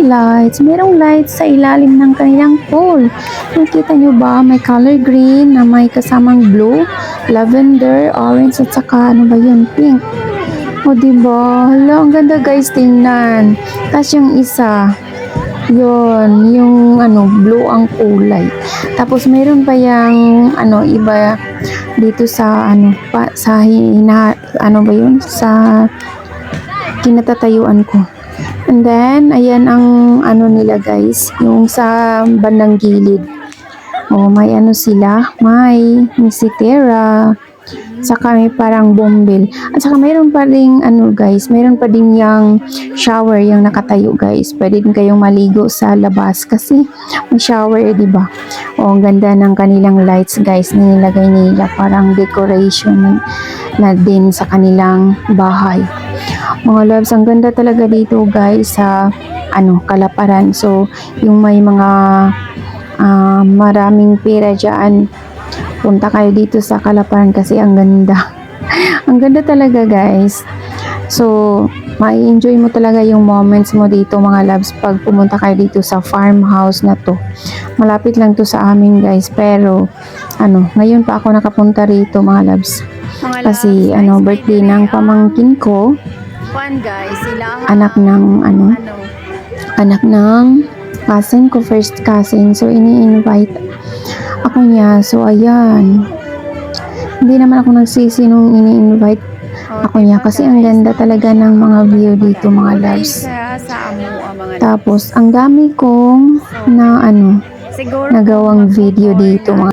lights. Merong lights sa ilalim ng kanilang pool. Nakita nyo ba? May color green na may kasamang blue, lavender, orange, at saka ano ba yun? Pink. O diba? Hala, ang ganda guys, tingnan. Tapos yung isa, yun, yung ano, blue ang kulay. Tapos meron pa yung ano, iba dito sa ano, ano ba yun? Sa kinatatayuan ko. And then, ayan ang ano nila guys, yung sa bandang gilid. Oh, may ano sila, may misitera, saka may parang bumbil. At saka mayroon pa ring ano guys, mayroon pa din yung shower yung nakatayo guys. Pwede din kayong maligo sa labas kasi may shower, di ba? Oh, ang ganda ng kanilang lights guys na nilagay nila, parang decoration na din sa kanilang bahay. Mga loves, ang ganda talaga dito guys sa ano, Kalaparan. So, yung may mga maraming pera dyan, punta kayo dito sa Kalaparan kasi ang ganda. Ang ganda talaga guys. So, mai-enjoy mo talaga yung moments mo dito mga loves pag pumunta kayo dito sa farmhouse na to. Malapit lang to sa amin guys, pero ano, ngayon pa ako nakapunta rito mga loves. Kasi ano, birthday ng pamangkin ko. Guys, sila Anak ng ano, anak ng cousin ko, first cousin. So, ini-invite ako niya. So, ayan. Hindi naman ako nagsisi nung ini-invite ako niya. Kasi ang ganda talaga ng mga view dito, mga loves. Tapos, ang dami kong na ano, nagawang video dito, mga